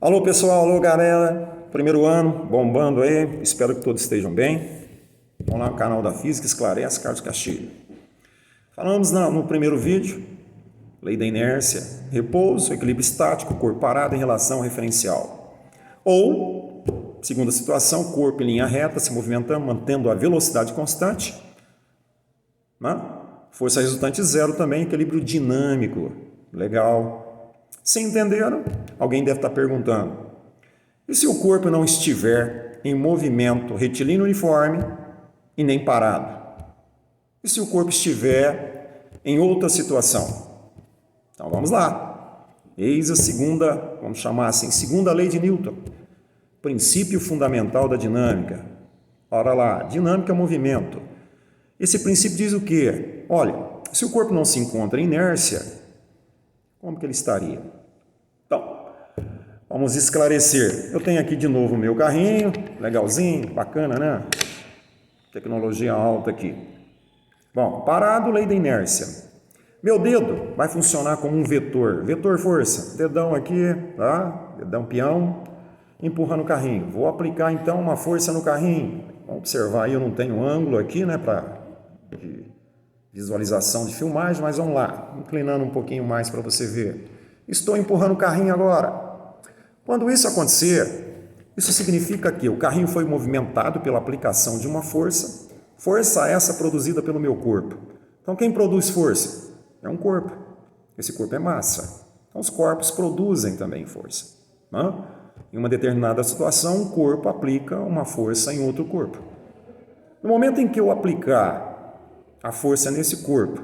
Alô pessoal, alô galera, primeiro ano, bombando aí, espero que todos estejam bem. Vamos lá no canal da Física Esclarece, Carlos Castilho. Falamos no primeiro vídeo, lei da inércia, repouso, equilíbrio estático, corpo parado em relação ao referencial. Ou, segunda situação, corpo em linha reta, se movimentando, mantendo a velocidade constante. Né? Força resultante zero também, equilíbrio dinâmico, legal. Se entenderam? Alguém deve estar perguntando, e se o corpo não estiver em movimento retilíneo uniforme e nem parado? E se o corpo estiver em outra situação? Então vamos lá. Eis a segunda, vamos chamar assim, segunda lei de Newton. Princípio fundamental da dinâmica. Ora lá, dinâmica é movimento. Esse princípio diz o quê? Olha, se o corpo não se encontra em inércia, como que ele estaria? Então, vamos esclarecer. Eu tenho aqui de novo o meu carrinho, legalzinho, bacana, né? Tecnologia alta aqui. Bom, parado, lei da inércia. Meu dedo vai funcionar como um vetor. Vetor força. Dedão aqui, tá? Dedão peão, empurrando o carrinho. Vou aplicar então uma força no carrinho. Vamos observar aí, eu não tenho ângulo aqui, né? Para visualização de filmagem, mas vamos lá. Inclinando um pouquinho mais para você ver. Estou empurrando o carrinho agora. Quando isso acontecer, isso significa que o carrinho foi movimentado pela aplicação de uma força, força essa produzida pelo meu corpo. Então, quem produz força? É um corpo. Esse corpo é massa. Então, os corpos produzem também força. Né? Em uma determinada situação, um corpo aplica uma força em outro corpo. No momento em que eu aplicar a força nesse corpo,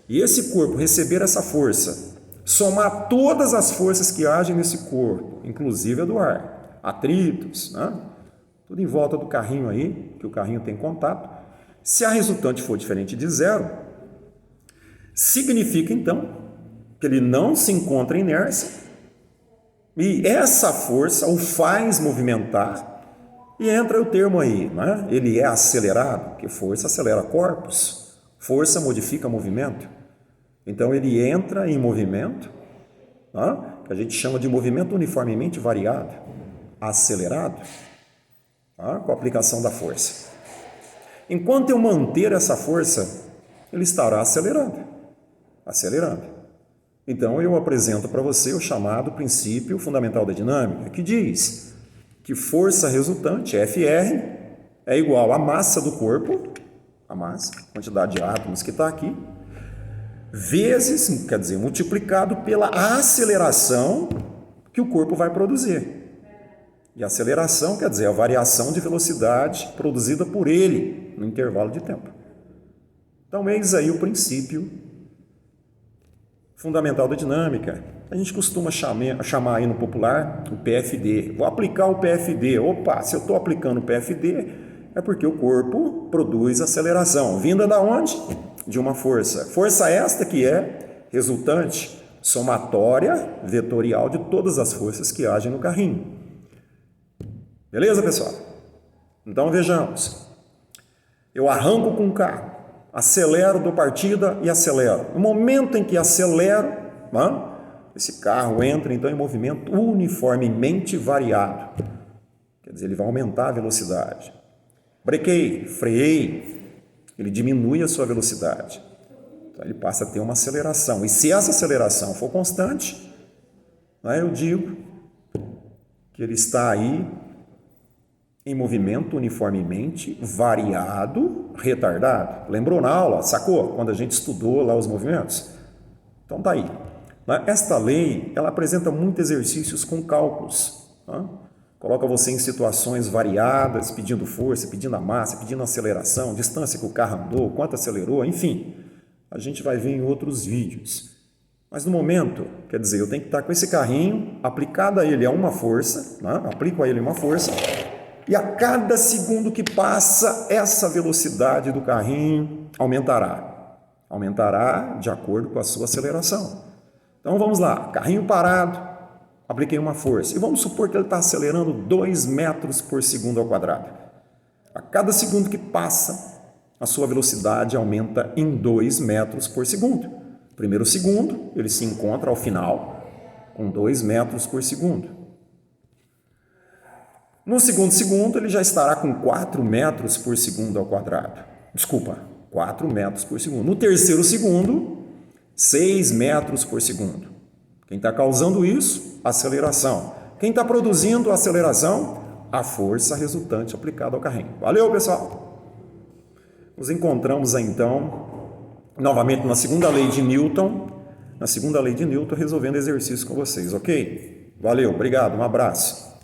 e esse corpo receber essa força, somar todas as forças que agem nesse corpo, inclusive a do ar, atritos, né? Tudo em volta do carrinho aí, que o carrinho tem contato. Se a resultante for diferente de zero, significa então que ele não se encontra em inércia e essa força o faz movimentar. E entra o termo aí, né? Ele é acelerado, porque força acelera corpos, força modifica movimento. Então ele entra em movimento, né? Que a gente chama de movimento uniformemente variado, acelerado, né? Com a aplicação da força. Enquanto eu manter essa força, ele estará acelerando. Então eu apresento para você o chamado princípio fundamental da dinâmica, que diz que força resultante, Fr, é igual à massa do corpo, a massa, a quantidade de átomos que está aqui, vezes, quer dizer, multiplicado pela aceleração que o corpo vai produzir. E a aceleração quer dizer a variação de velocidade produzida por ele no intervalo de tempo. Então, eis aí o princípio fundamental da dinâmica. A gente costuma chamar aí no popular o PFD. Vou aplicar o PFD. Opa, se eu estou aplicando o PFD, é porque o corpo produz aceleração. Vinda da onde? De uma força. Força esta que é resultante somatória vetorial de todas as forças que agem no carrinho. Beleza, pessoal? Então vejamos. Eu arranco com o carro, acelero, dou partida e acelero. No momento em que acelero, esse carro entra então em movimento uniformemente variado. Quer dizer, ele vai aumentar a velocidade. Brequei, freiei, ele diminui a sua velocidade. Então ele passa a ter uma aceleração. E se essa aceleração for constante, eu digo que ele está aí em movimento uniformemente variado, retardado. Lembrou na aula? Sacou? Quando a gente estudou lá os movimentos? Então tá aí. Esta lei, ela apresenta muitos exercícios com cálculos. Coloca você em situações variadas, pedindo força, pedindo a massa, pedindo aceleração, distância que o carro andou, quanto acelerou, enfim. A gente vai ver em outros vídeos. Mas no momento, quer dizer, eu tenho que estar com esse carrinho, aplicado a ele a uma força, aplico a ele uma força, e a cada segundo que passa, essa velocidade do carrinho aumentará. Aumentará de acordo com a sua aceleração. Então vamos lá, carrinho parado, apliquei uma força. E vamos supor que ele está acelerando 2 metros por segundo ao quadrado. A cada segundo que passa, a sua velocidade aumenta em 2 metros por segundo. Primeiro segundo, ele se encontra ao final com 2 metros por segundo. No segundo segundo, ele já estará com 4 metros por segundo ao quadrado. Desculpa, 4 metros por segundo. No terceiro segundo, 6 metros por segundo. Quem está causando isso? Aceleração. Quem está produzindo a aceleração? A força resultante aplicada ao carrinho. Valeu, pessoal! Nos encontramos então, novamente na segunda lei de Newton, resolvendo exercício com vocês, ok? Valeu, obrigado, um abraço.